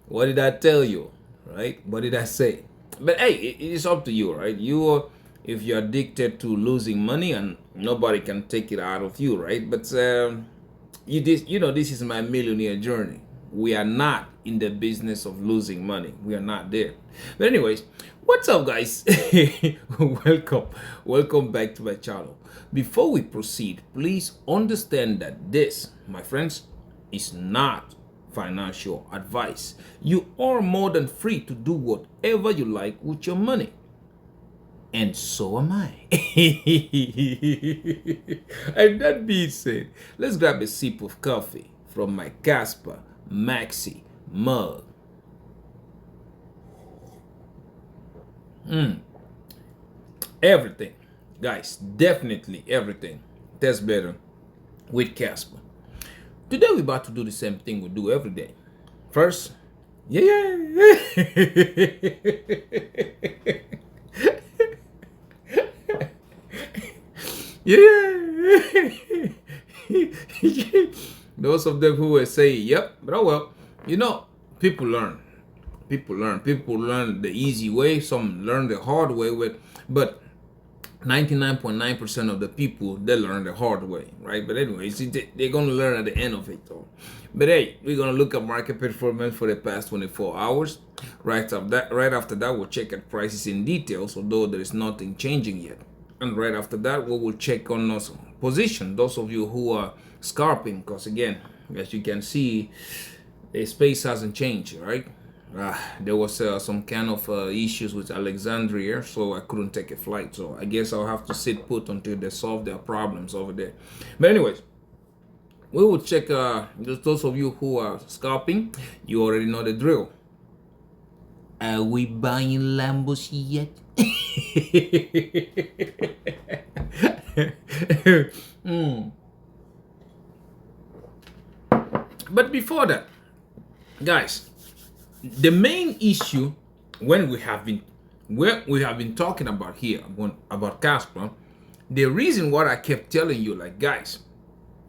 What did I tell you? Right? What did I say? But hey, it is up to you, right? If you're addicted to losing money, and nobody can take it out of you, right? But this is my millionaire journey. We are not in the business of losing money. We are not there. But anyways, what's up, guys? Welcome back to my channel. Before we proceed, please understand that this, my friends, is not financial advice. You are more than free to do whatever you like with your money. And so am I. And that being said, let's grab a sip of coffee from my Casper Maxi mug. Everything, guys, definitely everything tastes better with Casper. Today we're about to do the same thing we do every day. First, yeah. Yeah. Those of them who will say, yep, but oh well, people learn. People learn the easy way, some learn the hard way, but 99.9% of the people, they learn the hard way, right? But anyways, they're going to learn at the end of it though. But hey, we're going to look at market performance for the past 24 hours. Right after that, we'll check at prices in details, although there is nothing changing yet. And right after that, we will check on those position, those of you who are scalping, because again, as you can see, the space hasn't changed, right? There was some kind of issues with Alexandria, so I couldn't take a flight. So I guess I'll have to sit put until they solve their problems over there. But anyways, we will check, those of you who are scalping, you already know the drill. Are we buying Lambos yet? But before that, guys, the main issue when we have been talking about here about Casper, the reason why I kept telling you, like, guys,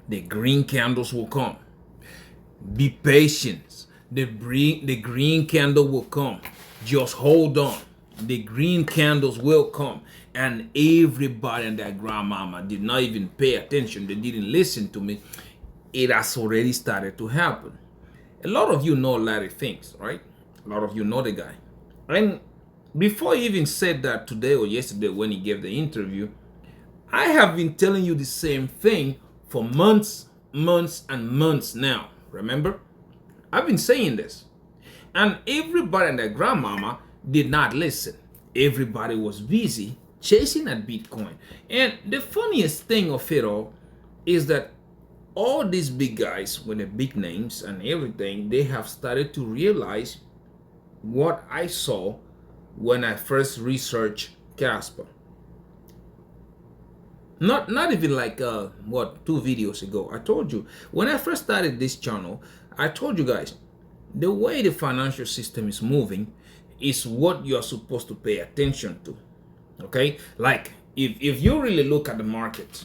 the green candles will come. Be patient. The green candle will come. Just hold on. The green candles will come. And everybody and their grandmama did not even pay attention. They didn't listen to me. It has already started to happen. A lot of you know Larry Finks, right? A lot of you know the guy. And before he even said that today or yesterday when he gave the interview, I have been telling you the same thing for months and months now. Remember? I've been saying this. And everybody and their grandmama did not listen. Everybody was busy chasing that Bitcoin. And the funniest thing of it all is that all these big guys with the big names and everything, they have started to realize what I saw when I first researched Casper. Not even like 2 videos ago. I told you when I first started this channel, I told you guys the way the financial system is moving is what you are supposed to pay attention to. Okay, like if you really look at the market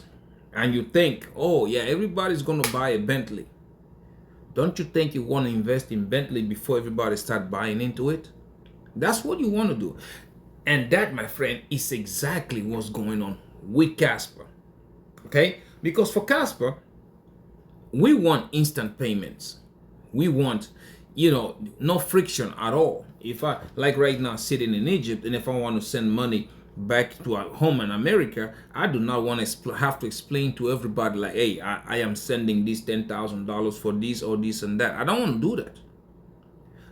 and you think, oh yeah, everybody's gonna buy a Bentley, don't you think you want to invest in Bentley before everybody start buying into it? That's what you want to do. And that, my friend, is exactly what's going on with Casper. Okay, because for Casper, we want instant payments. We want, no friction at all. If I, like right now, sitting in Egypt, and if I want to send money back to our home in America, I do not want to have to explain to everybody like, hey, I am sending this $10,000 for this or this and that. I don't want to do that.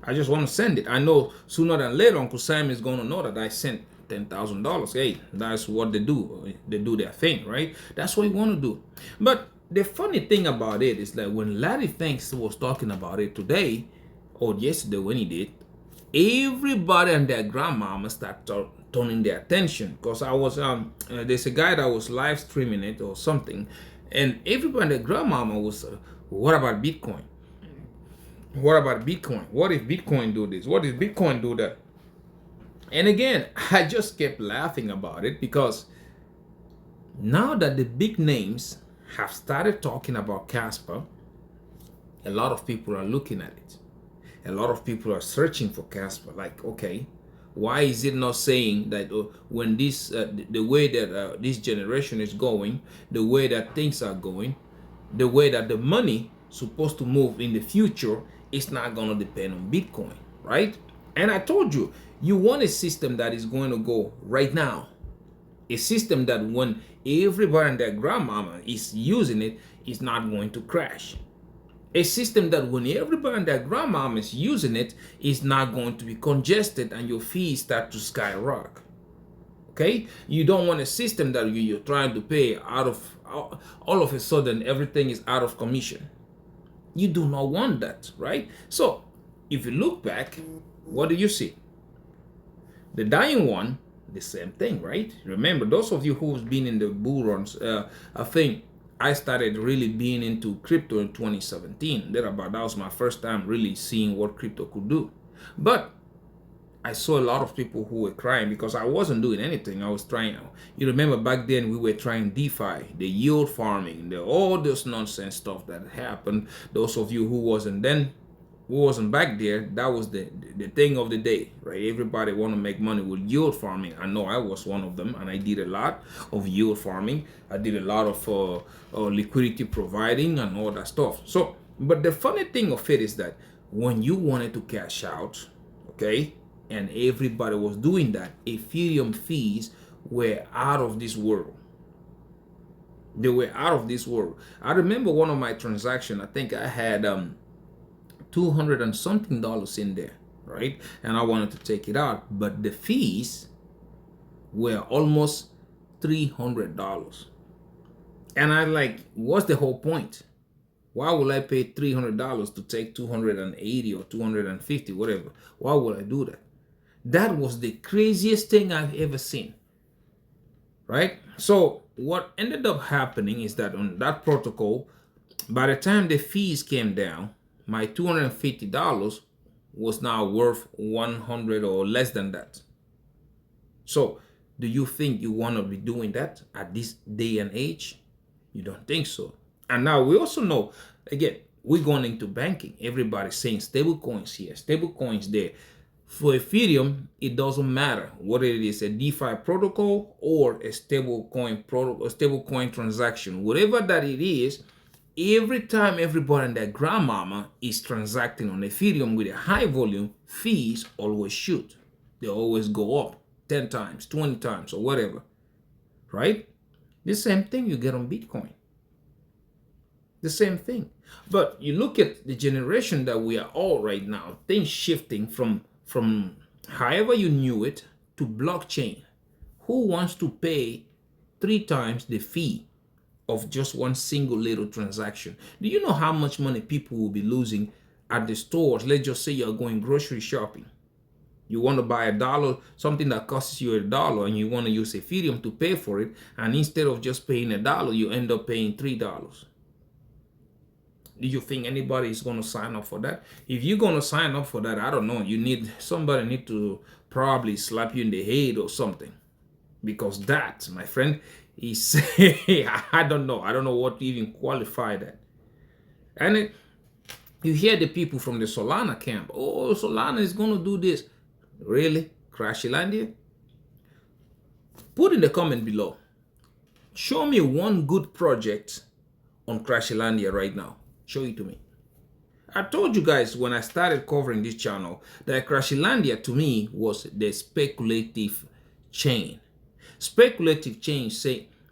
I just want to send it. I know sooner than later Uncle Sam is going to know that I sent $10,000. Hey, that's what they do. They do their thing, right? That's what you want to do. But the funny thing about it is that when Larry Finks was talking about it today or yesterday when he did, everybody and their grandmama started turning their attention, because I was there's a guy that was live streaming it or something, and everybody and their grandmama was what about Bitcoin? What about Bitcoin? What if Bitcoin do this? What if Bitcoin do that? And again, I just kept laughing about it, because now that the big names have started talking about Casper, A lot of people are looking at it. A lot of people are searching for Casper. Like, okay, why is it not saying that when this, the way that this generation is going, the way that things are going, the way that the money supposed to move in the future is not going to depend on Bitcoin, right? And I told you, you want a system that is going to go right now. A system that when everybody and their grandmama is using it, is not going to crash. A system that when everybody and their grandmama is using it, is not going to be congested and your fees start to skyrocket. Okay? You don't want a system that you're trying to pay out of, all of a sudden everything is out of commission. You do not want that, right? So if you look back, what do you see? The dying one, the same thing, right? Remember, those of you who've been in the bull runs, I think I started really being into crypto in 2017. That was my first time really seeing what crypto could do. But I saw a lot of people who were crying because I wasn't doing anything. I was trying. You remember back then we were trying DeFi, the yield farming, all this nonsense stuff that happened. Those of you who wasn't back there, that was the thing of the day, right? Everybody want to make money with yield farming. I know I was one of them, and I did a lot of yield farming. I did a lot of liquidity providing and all that stuff. So, but the funny thing of it is that when you wanted to cash out, okay, and everybody was doing that, Ethereum fees were out of this world. They were out of this world. I remember one of my transactions, I think I had $200 and something in there, right? And I wanted to take it out, but the fees were almost $300. And I like, what's the whole point? Why would I pay $300 to take 280 or 250, whatever? Why would I do that? That was the craziest thing I've ever seen, right? So what ended up happening is that on that protocol, by the time the fees came down, my $250 was now worth 100 or less than that. So do you think you want to be doing that at this day and age? You don't think so. And now we also know, again, we're going into banking. Everybody's saying stable coins here, stable coins there. For Ethereum, it doesn't matter whether it is a DeFi protocol or a stable coin protocol, a stable coin transaction, whatever that it is. Every time everybody and their grandmama is transacting on Ethereum with a high volume, fees always shoot. They always go up 10 times, 20 times, or whatever, right? The same thing you get on Bitcoin. The same thing. But you look at the generation that we are all right now, things shifting from however you knew it to blockchain. Who wants to pay 3 times the fee of just one single little transaction? Do you know how much money people will be losing at the stores? Let's just say you're going grocery shopping. You want to buy $1, something that costs you $1, and you want to use Ethereum to pay for it, and instead of just paying $1, you end up paying $3. Do you think anybody is going to sign up for that? If you're going to sign up for that, I don't know. Somebody need to probably slap you in the head or something, because that, my friend, is I don't know what to even qualify that. And you hear the people from the Solana camp. Oh, Solana is going to do this. Really? Crashilandia? Put in the comment below. Show me one good project on Crashilandia right now. Show it to me. I told you guys when I started covering this channel that Crashilandia to me was the speculative chain. Speculative chain,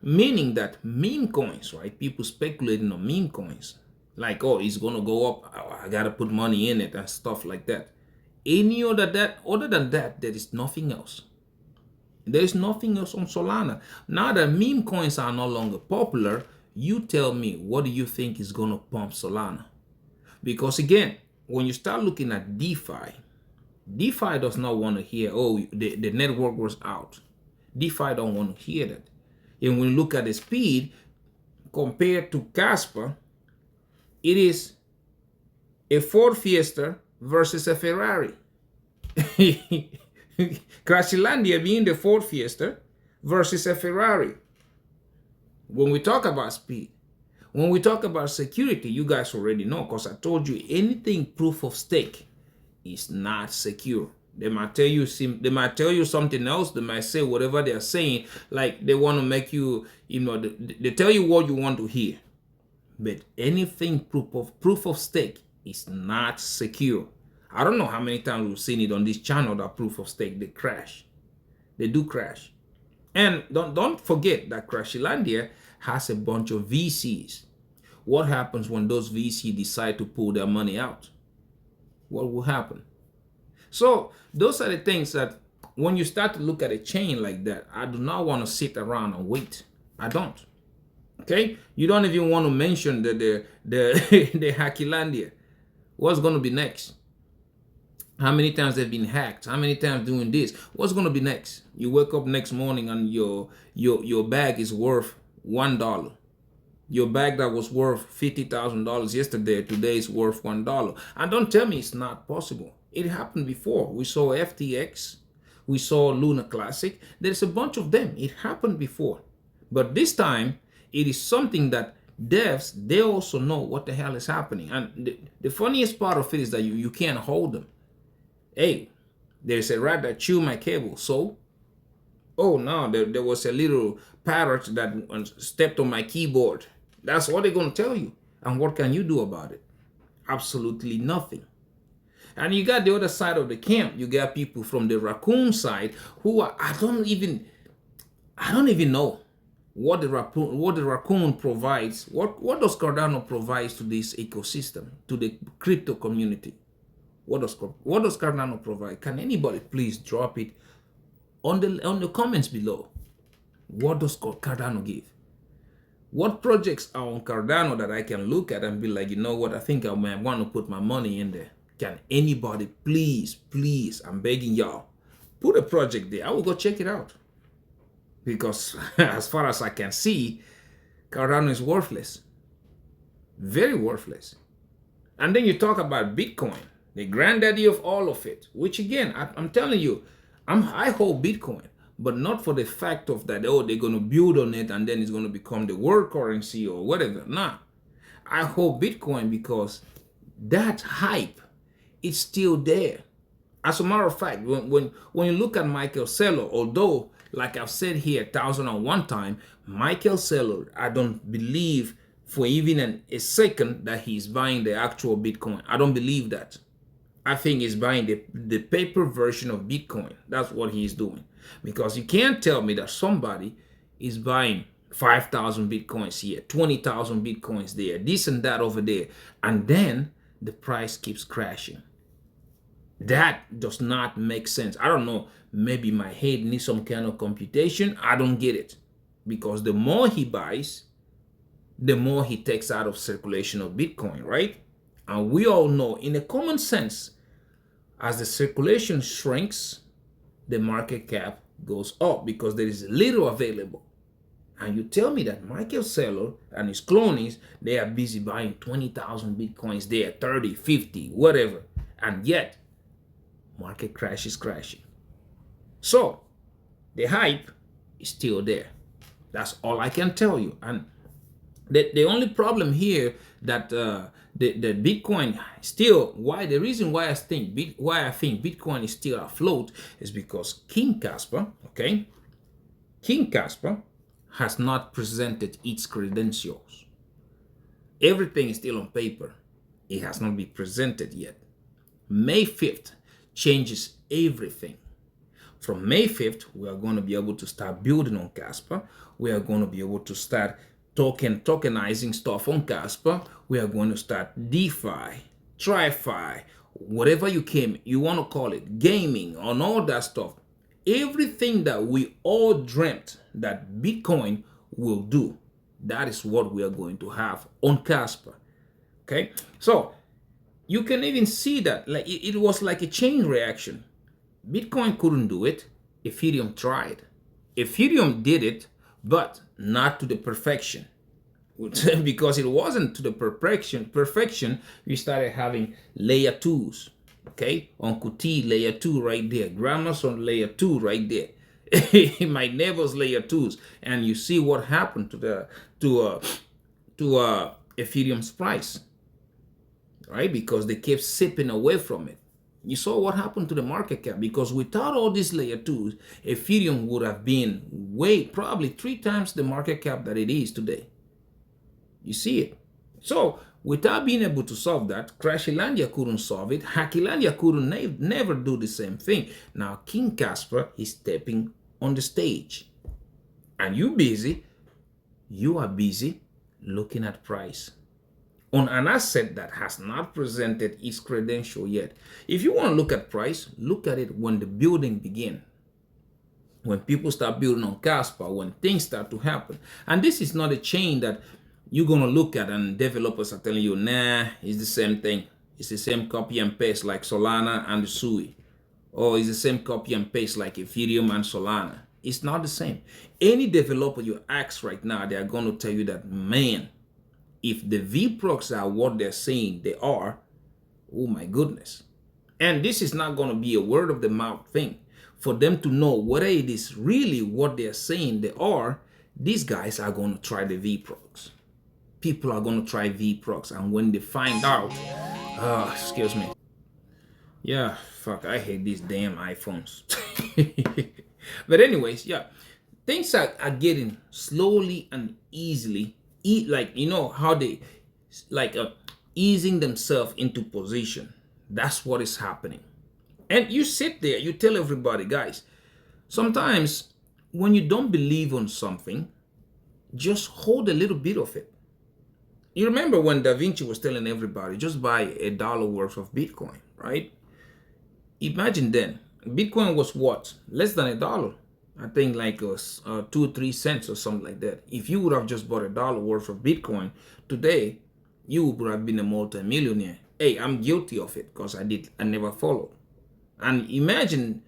meaning that meme coins, right? People speculating on meme coins. Like, oh, it's going to go up. I got to put money in it and stuff like that. Other than that, there is nothing else. There is nothing else on Solana. Now that meme coins are no longer popular, you tell me, what do you think is going to pump Solana? Because again, when you start looking at DeFi does not want to hear, oh, the network was out. DeFi don't want to hear that. And when you look at the speed, compared to Casper, it is a Ford Fiesta versus a Ferrari. Crashilandia being the Ford Fiesta versus a Ferrari. When we talk about speed, When we talk about security, you guys already know, because I told you anything proof of stake is not secure. They might tell you something else. They might say whatever they are saying, like they want to make you, they tell you what you want to hear. But anything proof of stake is not secure. I don't know how many times we've seen it on this channel that proof of stake, they crash. They do crash. And don't forget that Crashilandia has a bunch of VCs. What happens when those VCs decide to pull their money out? What will happen? So those are the things that when you start to look at a chain like that, I do not want to sit around and wait. I don't. Okay? You don't even want to mention the Hackilandia. What's going to be next? How many times they've been hacked? How many times doing this? What's going to be next? You wake up next morning and your bag is worth $1. Your bag that was worth $50,000 yesterday, today is worth $1. And don't tell me it's not possible. It happened before. We saw FTX. We saw Luna Classic. There's a bunch of them. It happened before. But this time, it is something that devs, they also know what the hell is happening. And the funniest part of it is that you can't hold them. Hey, there's a rat that chewed my cable. So, oh no, there was a little parrot that stepped on my keyboard. That's what they're going to tell you. And what can you do about it? Absolutely nothing. And you got the other side of the camp. You got people from the raccoon side who are, I don't even know what the raccoon provides. What does Cardano provides to this ecosystem, to the crypto community? What does Cardano provide? Can anybody please drop it on the comments below? What does Cardano give? What projects are on Cardano that I can look at and be like, you know what, I think I might want to put my money in there? Can anybody please, I'm begging y'all, put a project there. I will go check it out. Because as far as I can see, Cardano is worthless. Very worthless. And then you talk about Bitcoin, the granddaddy of all of it, which again, I'm telling you, I hold Bitcoin, but not for the fact of that, oh, they're going to build on it and then it's going to become the world currency or whatever. Nah, I hold Bitcoin because that hype is still there. As a matter of fact, when you look at Michael Saylor, although, like I've said here 1,001 times, Michael Saylor, I don't believe for even a second that he's buying the actual Bitcoin. I don't believe that. I think he's buying the paper version of Bitcoin. That's what he's doing. Because you can't tell me that somebody is buying 5,000 Bitcoins here, 20,000 Bitcoins there, this and that over there, and then the price keeps crashing. That does not make sense. I don't know, maybe my head needs some kind of computation. I don't get it. Because the more he buys, the more he takes out of circulation of Bitcoin, right? And we all know, in a common sense, as the circulation shrinks, the market cap goes up because there is little available. And you tell me that Michael Saylor and his clones, they are busy buying 20,000 Bitcoins there, 30, 50, whatever. And yet, market crash is crashing. So, the hype is still there. That's all I can tell you. And the only problem here that the Bitcoin still, the reason why I think Bitcoin is still afloat is because King Casper, okay? King Casper has not presented its credentials. Everything is still on paper. It has not been presented yet. May 5th changes everything. From May 5th, we are going to be able to start building on Casper. We are going to be able to start tokenizing stuff on Casper. We are going to start DeFi, TriFi, whatever you want to call it, gaming, and all that stuff. Everything that we all dreamt that Bitcoin will do, that is what we are going to have on Casper. Okay, so you can even see that like it was like a chain reaction. Bitcoin couldn't do it. Ethereum tried. Ethereum did it, but not to the perfection. Because it wasn't to the perfection, we started having layer 2s. Okay, Uncle T layer 2 right there. Grandma's on layer 2 right there. My neighbor's layer 2s, and you see what happened to to Ethereum's price, right? Because they kept sipping away from it. You saw what happened to the market cap, because without all these layer twos, Ethereum would have been probably 3 times the market cap that it is today. You see it. So without being able to solve that, Crashilandia couldn't solve it. Hackilandia couldn't never do the same thing. Now King Casper is stepping on the stage. And you are busy looking at price on an asset that has not presented its credential yet. If you want to look at price, look at it when the building begins. When people start building on Kaspa, when things start to happen. And this is not a chain that you're going to look at and developers are telling you, nah, it's the same thing. It's the same copy and paste like Solana and the Sui. Or it's the same copy and paste like Ethereum and Solana. It's not the same. Any developer you ask right now, they are going to tell you that, man, if the VPROCs are what they're saying they are, oh my goodness. And this is not going to be a word of the mouth thing. For them to know whether it is really what they're saying they are, these guys are going to try the VPROCs. People are going to try VPROCs. And when they find out, excuse me. Yeah, fuck, I hate these damn iPhones. But anyways, yeah, things are getting slowly and easily, like, you know, how they, like, easing themselves into position. That's what is happening. And you sit there, you tell everybody, guys, sometimes when you don't believe on something, just hold a little bit of it. You remember when Da Vinci was telling everybody, just buy $1 worth of Bitcoin, right? Imagine then, Bitcoin was what? Less than $1. I think like it was 2 or 3 cents or something like that. If you would have just bought $1 worth of Bitcoin today, you would have been a multi-millionaire. Hey, I'm guilty of it because I never followed. And imagine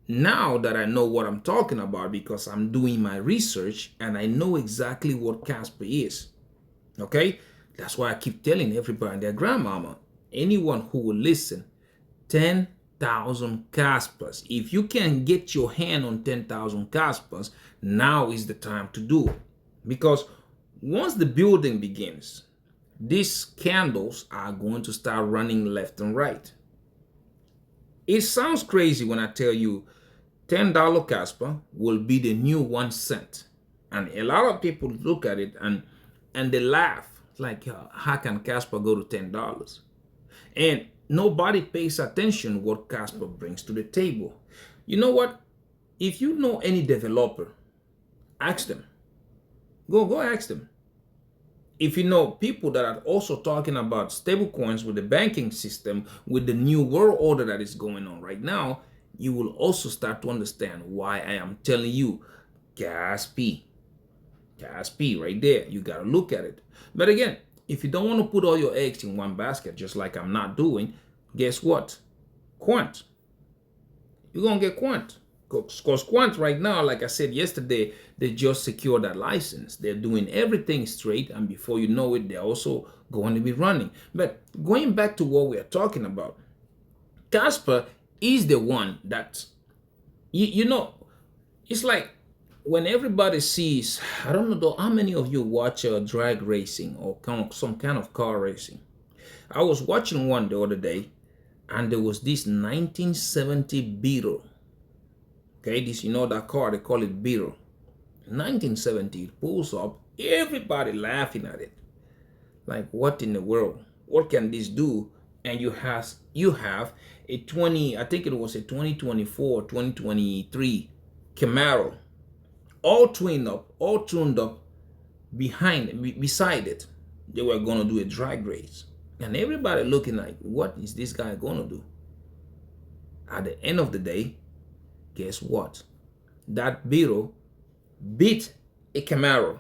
now that I know what I'm talking about because I'm doing my research and I know exactly what Casper is. Okay? That's why I keep telling everybody and their grandmama, anyone who will listen, 10,000 Caspers. If you can get your hand on 10,000 Caspers, now is the time to do it. Because once the building begins, these candles are going to start running left and right. It sounds crazy when I tell you $10 Casper will be the new 1 cent. And a lot of people look at it and they laugh. Like, how can Casper go to $10? And nobody pays attention what Casper brings to the table. You know what? If you know any developer, ask them. Go ask them. If you know people that are also talking about stablecoins with the banking system, with the new world order that is going on right now, you will also start to understand why I am telling you, Casper right there. You got to look at it. But again, if you don't want to put all your eggs in one basket, just like I'm not doing, guess what? Quant. You're going to get Quant. Because Quant right now, like I said yesterday, they just secured that license. They're doing everything straight, and before you know it, they're also going to be running. But going back to what we are talking about, Casper is the one that, you know, it's like when everybody sees, I don't know how many of you watch drag racing or some kind of car racing. I was watching one the other day, and there was this 1970 Beetle. Okay, this, you know, that car, they call it Beetle. 1970, it pulls up, everybody laughing at it. Like, what in the world? What can this do? And you have a 20, I think it was a 2024, 2023 Camaro, all tuned up beside it. They were going to do a drag race. And everybody looking like, what is this guy going to do? At the end of the day, guess what? That Beetle beat a Camaro.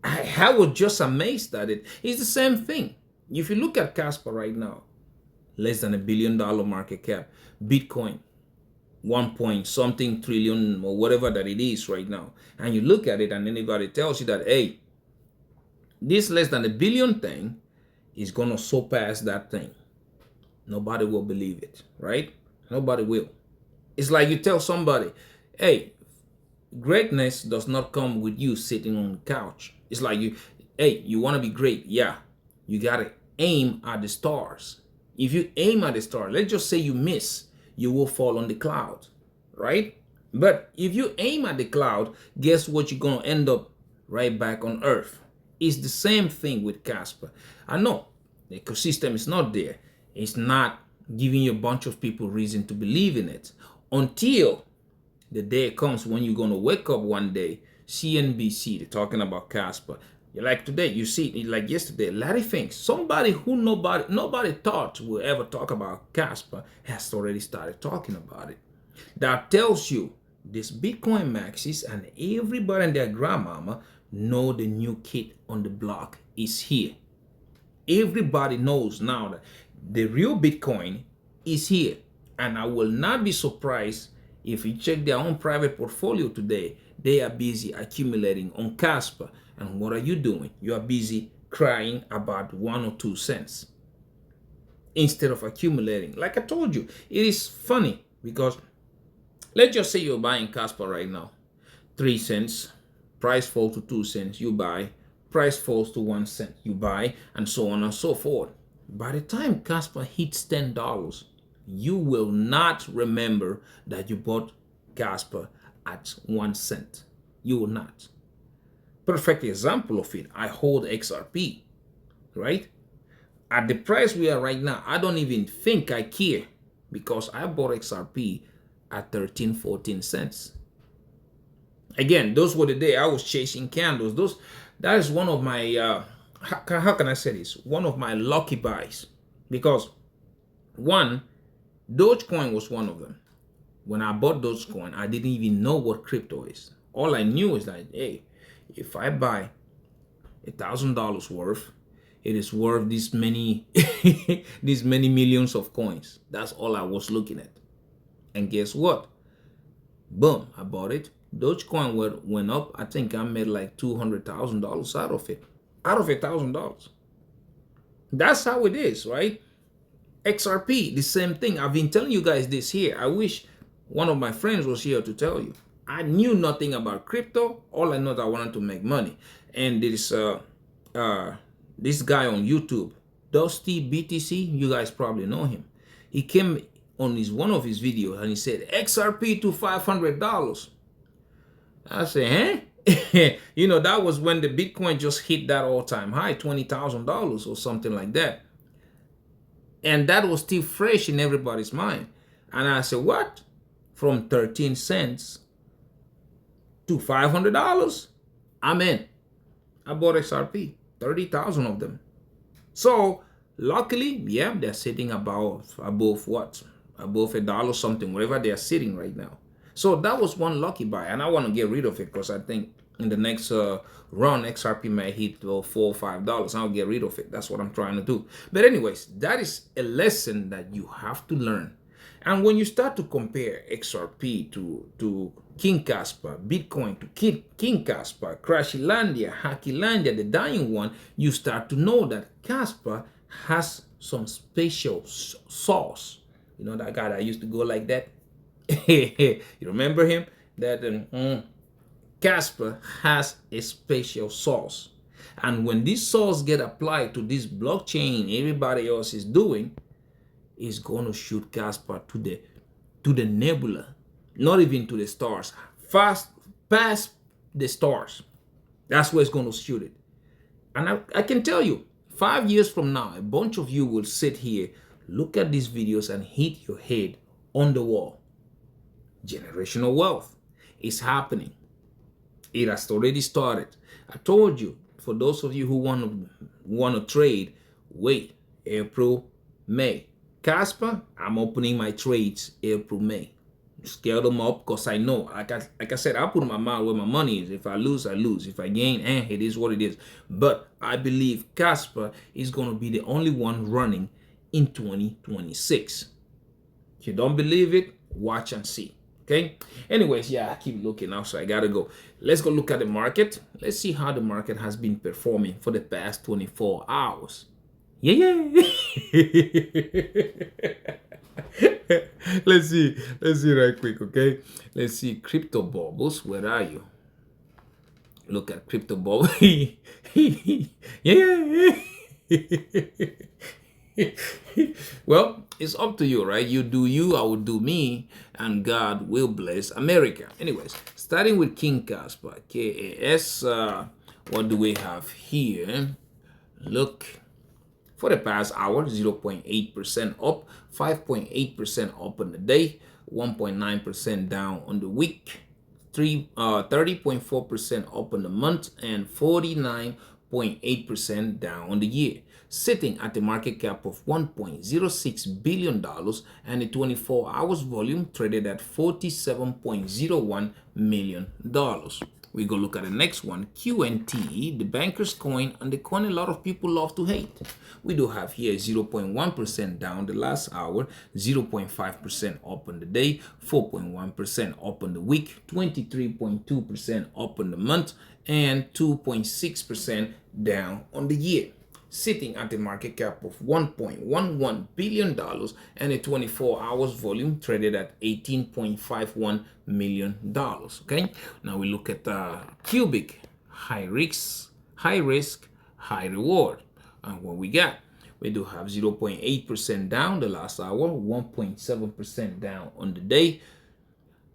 I was just amazed at it. It's the same thing. If you look at Casper right now, less than $1 billion market cap. Bitcoin, 1 point something trillion or whatever that it is right now. And you look at it and anybody tells you that, hey, this less than $1 billion thing is going to surpass that thing. Nobody will believe it, right? Nobody will. It's like you tell somebody, hey, greatness does not come with you sitting on the couch. It's like Hey, you want to be great? Yeah, you got to aim at the stars. If you aim at the star, let's just say you miss, you will fall on the cloud, right? But if you aim at the cloud, guess what? You're going to end up right back on Earth. It's the same thing with Casper. I know the ecosystem is not there. It's not giving you a bunch of people reason to believe in it until the day comes when you're going to wake up one day, CNBC, they're talking about Casper. Like today, you see, like yesterday, Larry Fink, somebody who nobody thought would ever talk about Casper, has already started talking about it. That tells you this Bitcoin Maxies and everybody and their grandmama know the new kid on the block is here. Everybody knows now that the real Bitcoin is here. And I will not be surprised if you check their own private portfolio today, they are busy accumulating on Casper. And what are you doing? You are busy crying about 1 or 2 cents instead of accumulating. Like I told you, it is funny because let's just say you're buying Casper right now, 3 cents, price falls to 2 cents, you buy, price falls to 1 cent, you buy, and so on and so forth. By the time Casper hits $10, you will not remember that you bought Casper at 1 cent. You will not. Perfect example of it, I hold XRP, right? At the price we are right now, I don't even think I care because I bought XRP at 13, 14 cents. Again, those were the day I was chasing candles. That is one of my, how can I say this? One of my lucky buys. Because one, Dogecoin was one of them. When I bought Dogecoin, I didn't even know what crypto is. All I knew is that, hey, if I buy $1,000 worth, it is worth this many, these many millions of coins. That's all I was looking at. And guess what? Boom, I bought it. Dogecoin went up. I think I made like $200,000 out of it. Out of $1,000. That's how it is, right? XRP, the same thing. I've been telling you guys this here. I wish one of my friends was here to tell you. I knew nothing about crypto. All I know is I wanted to make money. And this guy on YouTube, Dusty BTC, you guys probably know him. He came on one of his videos and he said, XRP to $500. I said, huh? You know, that was when the Bitcoin just hit that all-time high, $20,000 or something like that. And that was still fresh in everybody's mind. And I said, what? From 13 cents to $500? I'm in. I bought XRP, 30,000 of them. So luckily, yeah, they're sitting above what? Above $1 something, wherever they are sitting right now. So that was one lucky buy, and I want to get rid of it because I think in the next run, XRP may hit $4 or $5. I'll get rid of it. That's what I'm trying to do. But anyways, that is a lesson that you have to learn. And when you start to compare XRP to King Casper, Bitcoin to King Casper, Crashilandia, Hackylandia, the dying one, you start to know that Casper has some special sauce. You know that guy that used to go like that? You remember him? That Casper has a special sauce. And when this sauce get applied to this blockchain everybody else is doing, it's going to shoot Casper to the nebula, not even to the stars, fast past the stars. That's where it's going to shoot it. And I can tell you, 5 years from now, a bunch of you will sit here, look at these videos and hit your head on the wall. Generational wealth is happening. It has already started. I told you, for those of you who want to trade, wait, April, May. Casper, I'm opening my trades April, May. Scale them up because I know, like I said, I put my mind where my money is. If I lose, I lose. If I gain, it is what it is. But I believe Casper is going to be the only one running in 2026. If you don't believe it, watch and see. Okay. Yeah, I keep looking now, so I gotta go. Let's go look at the market. Let's see how the market has been performing for the past 24 hours. Yeah. Let's see right quick, okay? Let's see crypto bubbles. Where are you? Look at crypto ball. Yeah. Well, it's up to you, right? You do you, I will do me, and God will bless America. Anyways, starting with King Casper, KAS. What do we have here? Look, for the past hour, 0.8% up, 5.8% up on the day, 1.9% down on the week, 30.4% up on the month, and 49.8% down on the year, sitting at a market cap of $1.06 billion and a 24 hours volume traded at $47.01 million. We go look at the next one, QNT, the banker's coin, and the coin a lot of people love to hate. We do have here 0.1% down the last hour, 0.5% up on the day, 4.1% up on the week, 23.2% up on the month, and 2.6% down on the year, sitting at a market cap of $1.11 billion and a 24 hours volume traded at $18.51 million. Okay, now we look at Cubic, high risk, high reward. And what we got, we do have 0.8% down the last hour, 1.7% down on the day,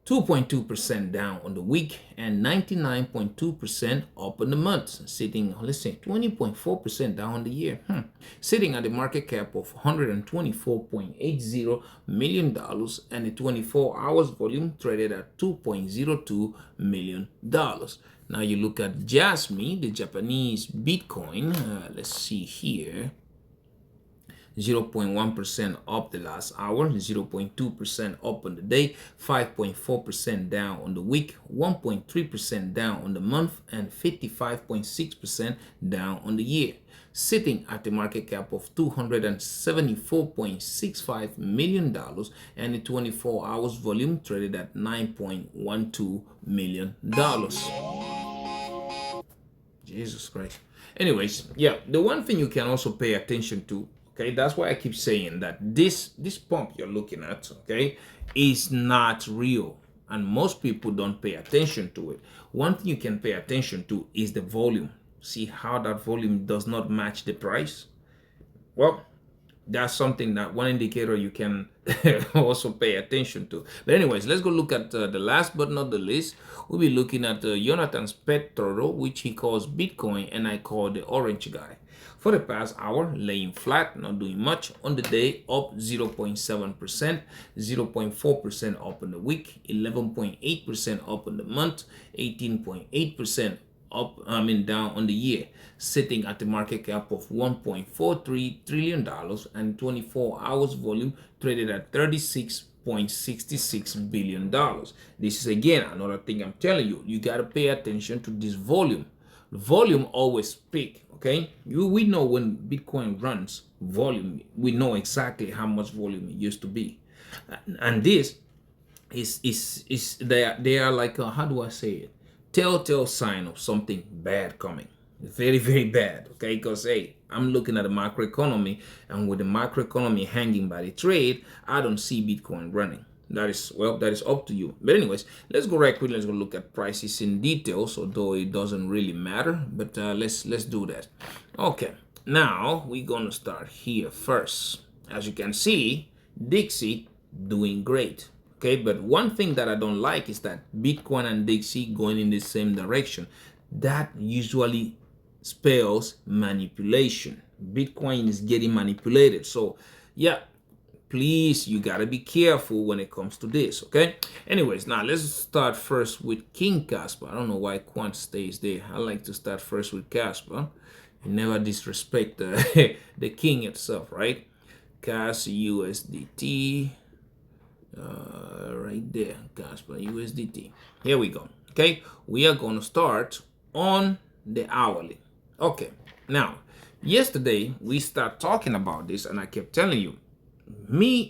2.2% down on the week, and 99.2% up on the month, sitting, let's say, 20.4% down on the year, sitting at a market cap of $124.80 million and a 24 hours volume traded at $2.02 million. Now you look at Jasmine, the Japanese Bitcoin. Let's see here. 0.1% up the last hour, 0.2% up on the day, 5.4% down on the week, 1.3% down on the month, and 55.6% down on the year, sitting at a market cap of $274.65 million and a 24 hours volume traded at $9.12 million. Jesus Christ. Anyways, yeah, the one thing you can also pay attention to, okay, that's why I keep saying that this pump you're looking at, okay, is not real, and most people don't pay attention to it. One thing you can pay attention to is the volume. See how that volume does not match the price? Well, that's something, that one indicator you can also pay attention to. But anyways, let's go look at the last but not the least. We'll be looking at Jonathan's pet turtle, which he calls Bitcoin, and I call the orange guy. For the past hour, laying flat, not doing much. On the day, up 0.7%, 0.4% up on the week, 11.8% up on the month, 18.8% up, down on the year, sitting at the market cap of $1.43 trillion and 24 hours volume traded at $36.66 billion. This is again another thing I'm telling you. You got to pay attention to this volume. Volume always speak, okay? We know when Bitcoin runs volume, we know exactly how much volume it used to be. And this is they are like, how do I say it? Telltale sign of something bad coming. Very, very bad, okay? Because, hey, I'm looking at the macroeconomy, and with the macroeconomy hanging by the trade, I don't see Bitcoin running. That is up to you. But anyways, let's go right quick. Let's go look at prices in details, although it doesn't really matter. But let's do that. Okay, now we're gonna start here first. As you can see, Dixie doing great. Okay, but one thing that I don't like is that Bitcoin and Dixie going in the same direction. That usually spells manipulation. Bitcoin is getting manipulated. So yeah, please, you gotta be careful when it comes to this, okay? Anyways, now let's start first with King Casper. I don't know why Quant stays there. I like to start first with Casper. You never disrespect the king itself, right? Cas USDT. Right there, Casper USDT. Here we go. Okay, we are going to start on the hourly. Okay, now yesterday we start talking about this, and I kept telling you,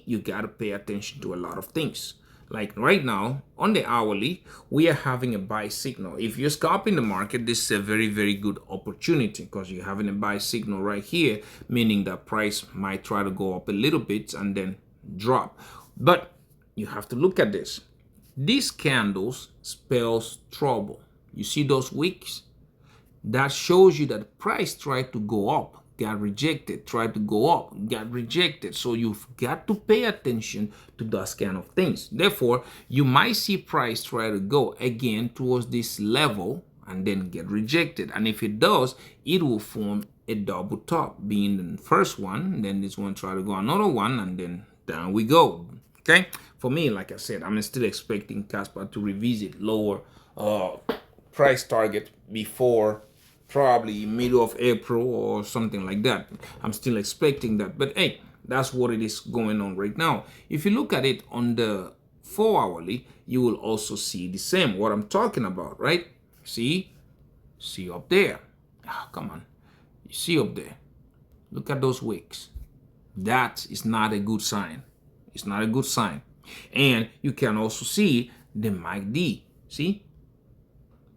you gotta pay attention to a lot of things. Like right now on the hourly, we are having a buy signal. If you're scalping the market, this is a very, very good opportunity, because you're having a buy signal right here, meaning that price might try to go up a little bit and then drop. But you have to look at this. These candles spells trouble. You see those wicks? That shows you that price tried to go up, got rejected, tried to go up, got rejected. So you've got to pay attention to those kind of things. Therefore, you might see price try to go again towards this level and then get rejected. And if it does, it will form a double top, being the first one, then this one try to go another one, and then down we go. Okay, for me, like I said, I'm still expecting Casper to revisit lower price target before probably middle of April or something like that. I'm still expecting that, but hey, that's what it is going on right now. If you look at it on the 4-hourly, you will also see the same, what I'm talking about, right? See up there. Come on, you see up there, look at those wicks. That is not a good sign. It's not a good sign. And you can also see the MACD. See,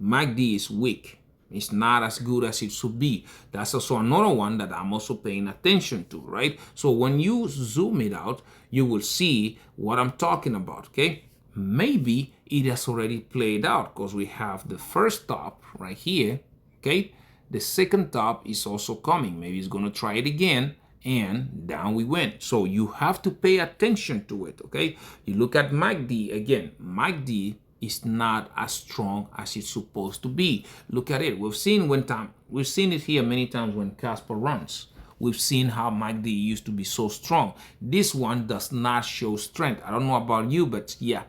MACD is weak. It's not as good as it should be. That's also another one that I'm also paying attention to, right? So when you zoom it out, you will see what I'm talking about, okay? Maybe it has already played out because we have the first top right here, okay? The second top is also coming. Maybe it's going to try it again, and down we went. So you have to pay attention to it, okay? You look at MACD again. MACD is not as strong as it's supposed to be. Look at it. We've seen it here many times when Casper runs. We've seen how MACD used to be so strong. This one does not show strength. I don't know about you, but yeah,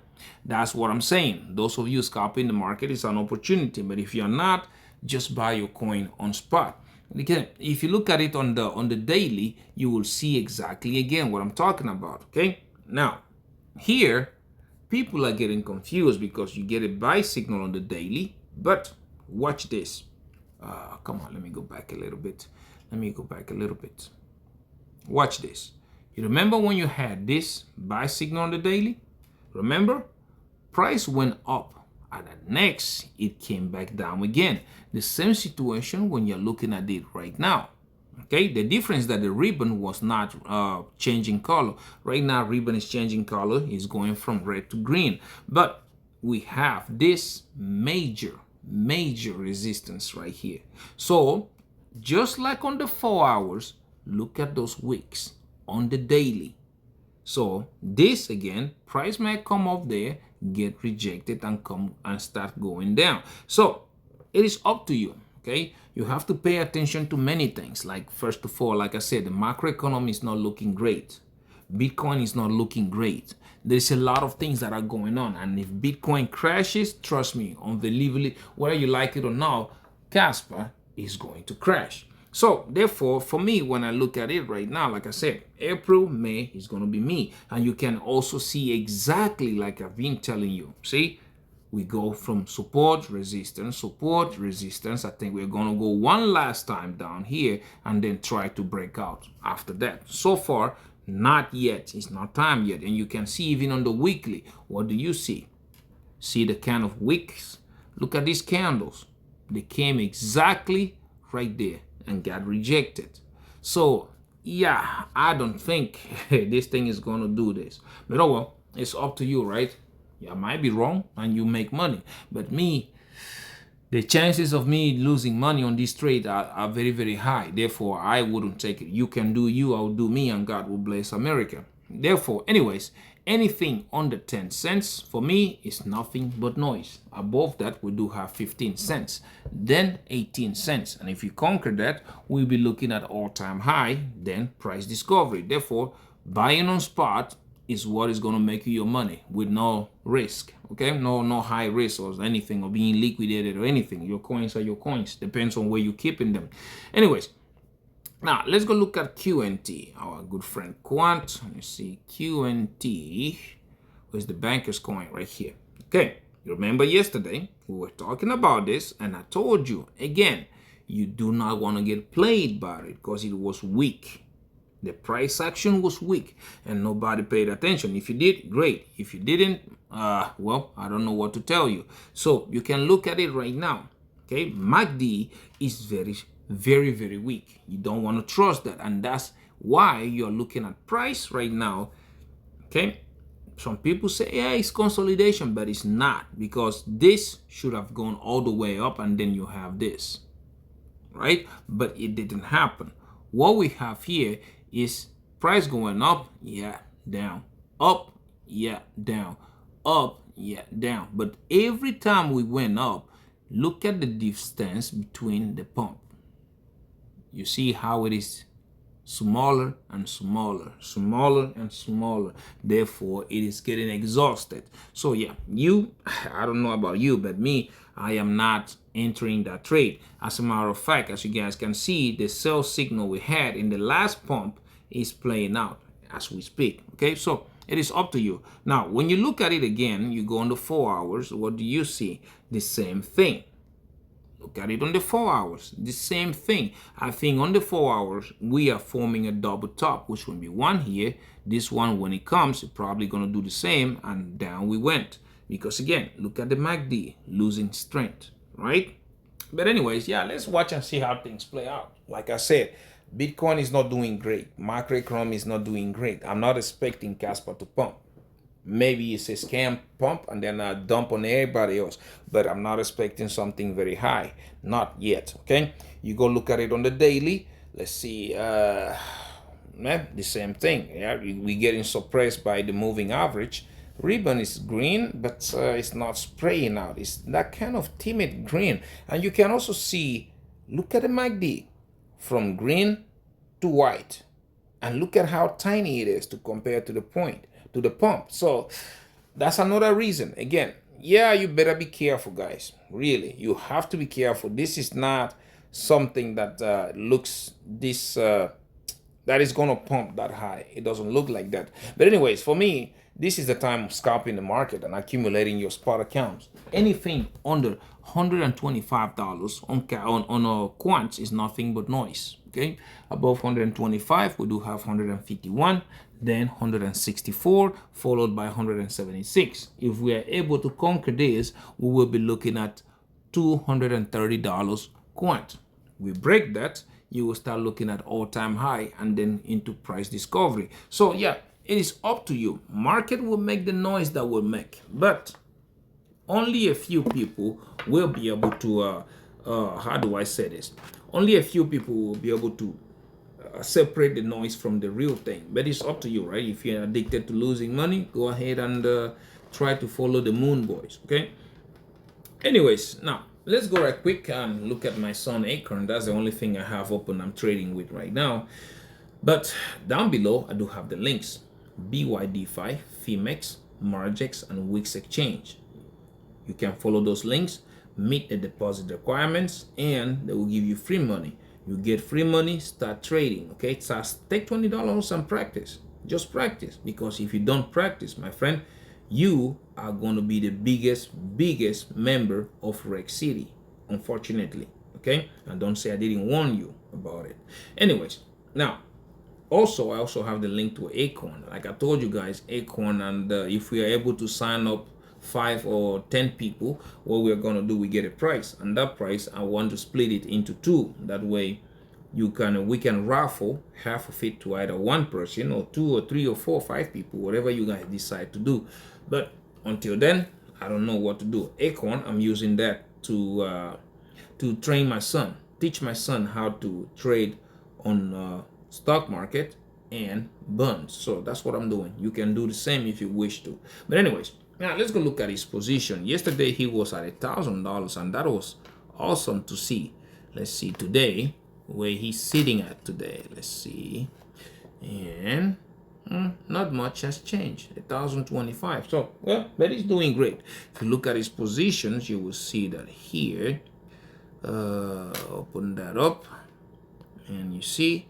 that's what I'm saying. Those of you scalping the market, is an opportunity. But if you're not, just buy your coin on spot. Again, if you look at it on the daily, you will see exactly again what I'm talking about. Okay, now here people are getting confused because you get a buy signal on the daily, but watch this. Come on, let me go back a little bit. Watch this. You remember when you had this buy signal on the daily? Remember, price went up, and then next it came back down again. The same situation when you're looking at it right now. Okay, the difference that the ribbon was not changing color. Right now, ribbon is changing color. It's going from red to green. But we have this major resistance right here. So just like on the 4 hours, look at those wicks on the daily. So this again, price might come up there, get rejected, and come and start going down. So it is up to you. Okay, you have to pay attention to many things. Like, first of all, like I said, the macroeconomy is not looking great. Bitcoin is not looking great. There's a lot of things that are going on, and if Bitcoin crashes, trust me, unbelievably, whether you like it or not, Casper is going to crash. So therefore, for me, when I look at it right now, like I said, April, May is going to be me. And you can also see exactly like I've been telling you. See, we go from support, resistance. I think we're going to go one last time down here and then try to break out after that. So far, not yet. It's not time yet. And you can see even on the weekly, what do you see? See the kind of wicks? Look at these candles. They came exactly right there and got rejected. So yeah, I don't think this thing is going to do this. But oh well, it's up to you, right? I might be wrong and you make money. But me, the chances of me losing money on this trade are very, very high. Therefore, I wouldn't take it. You can do you, I'll do me, and God will bless America. Therefore, anyways, anything under 10 cents for me is nothing but noise. Above that, we do have 15 cents, then 18 cents. And if you conquer that, we'll be looking at all-time high, then price discovery. Therefore, buying on spot is what is going to make you your money with no risk. Okay, no high risk or anything, or being liquidated or anything. Your coins are your coins. Depends on where you're keeping them. Anyways, now let's go look at QNT, our good friend Quant. Let me see, QNT. Where's the banker's coin? Right here. Okay, you remember yesterday we were talking about this, and I told you again, you do not want to get played by it because it was weak. The price action was weak and nobody paid attention. If you did, great. If you didn't, well, I don't know what to tell you. So you can look at it right now. Okay, MACD is very, very weak. You don't want to trust that, and that's why you're looking at price right now. Okay, some people say, yeah, it's consolidation, but it's not, because this should have gone all the way up and then you have this. right? But it didn't happen. What we have here is price going up, yeah, down, up, yeah, down, up, yeah, down. But every time we went up, look at the distance between the pump. You see how it is smaller and smaller, smaller and smaller. Therefore, it is getting exhausted. So yeah, I don't know about you, but me, I am not entering that trade. As a matter of fact, as you guys can see, the sell signal we had in the last pump is playing out as we speak. Okay, so it is up to you. Now, when you look at it again, you go on the 4 hours, what do you see? The same thing. Look at it on the 4 hours, the same thing. I think on the 4 hours, we are forming a double top, which will be one here. This one, when it comes, it's probably going to do the same, and down we went. Because again, look at the MACD, losing strength, right? But anyways, yeah, let's watch and see how things play out. Like I said, Bitcoin is not doing great. Macroeconomy is not doing great. I'm not expecting Casper to pump. Maybe it's a scam pump and then a dump on everybody else. But I'm not expecting something very high. Not yet, okay? You go look at it on the daily. Let's see. The same thing. Yeah, we're getting suppressed by the moving average. Ribbon is green, but it's not spraying out. It's that kind of timid green. And you can also see, look at the MACD. From green to white. And look at how tiny it is to compare to the point. To the pump. So that's another reason. Again, yeah, you better be careful, guys. Really, you have to be careful. This is not something that looks this that is gonna pump that high. It doesn't look like that. But anyways, for me, this is the time of scalping the market and accumulating your spot accounts. Anything under $125 on a quant is nothing but noise. Okay, above 125, we do have 151, then 164, followed by 176. If we are able to conquer this, we will be looking at $230 quant. We break that, you will start looking at all-time high and then into price discovery. So yeah, it is up to you. Market will make the noise that will make, but only a few people will be able to, how do I say this? Only a few people will be able to separate the noise from the real thing. But it's up to you, right? If you're addicted to losing money, go ahead and try to follow the moon boys, okay? Anyways, now let's go right quick and look at my son Acorn. That's the only thing I have open I'm trading with right now. But down below, I do have the links. Bydfi, Phemex, Margex, and Wix Exchange. You can follow those links, meet the deposit requirements, and they will give you free money. You get free money, start trading, okay? So take $20 and practice. Just practice, because if you don't practice, my friend, you are going to be the biggest member of Rex City, unfortunately, okay? And don't say I didn't warn you about it. Anyways, now, I also have the link to Acorn. Like I told you guys, Acorn, and if we are able to sign up 5 or 10 people, what we're gonna do, we get a price, and that price I want to split it into 2. That way we can raffle half of it to either one person or 2 or 3 or 4 or 5 people, whatever you guys decide to do. But until then, I don't know what to do. Acorn, I'm using that to train my son, teach my son how to trade on stock market and bonds. So that's what I'm doing. You can do the same if you wish to. But anyways, now let's go look at his position. Yesterday he was at $1,000, and that was awesome to see. Let's see today where he's sitting at today. Let's see, and not much has changed. 1,025. So well, but he's doing great. If you look at his positions, you will see that here. Open that up, and you see,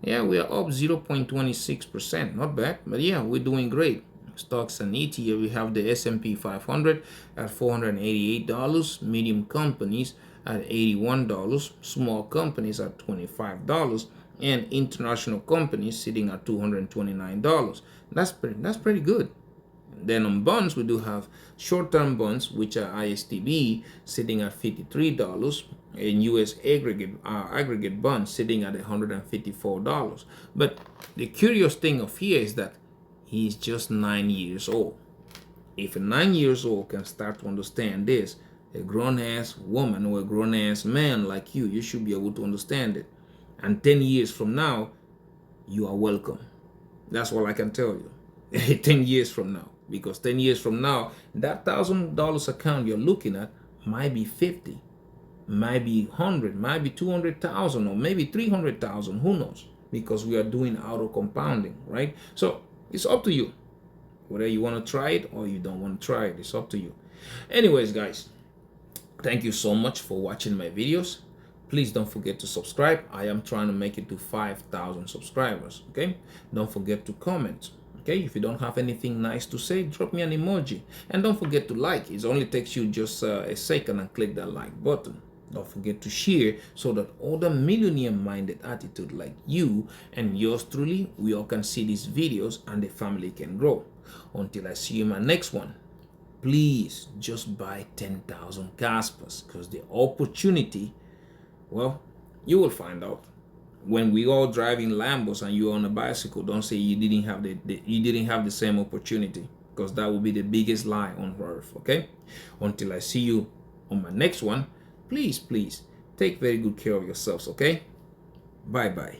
yeah, we are up 0.26%. Not bad, but yeah, we're doing great. Stocks and ETF, we have the S&P 500 at $488, medium companies at $81, small companies at $25, and international companies sitting at $229. That's pretty good. Then on bonds, we do have short-term bonds, which are ISTB, sitting at $53, and U.S. aggregate bonds sitting at $154. But the curious thing of here is that he's just 9 years old. If a 9 years old can start to understand this, a grown-ass woman or a grown-ass man like you should be able to understand it. And 10 years from now, you are welcome. That's all I can tell you. 10 years from now. Because 10 years from now, that $1,000 account you're looking at might be 50, might be 100, might be 200,000, or maybe 300,000. Who knows? Because we are doing auto compounding, right? So it's up to you. Whether you want to try it or you don't want to try it, it's up to you. Anyways, guys, thank you so much for watching my videos. Please don't forget to subscribe. I am trying to make it to 5,000 subscribers. Okay, don't forget to comment. Okay, if you don't have anything nice to say, drop me an emoji. And don't forget to like. It only takes you just a second, and click that like button. Don't forget to share so that other millionaire-minded attitude like you and yours truly, we all can see these videos and the family can grow. Until I see you in my next one, please just buy 10,000 Caspers, because the opportunity, well, you will find out. When we all driving Lambos and you're on a bicycle, don't say you didn't have the same opportunity, because that will be the biggest lie on earth. Okay, until I see you on my next one, please take very good care of yourselves. Okay, bye bye.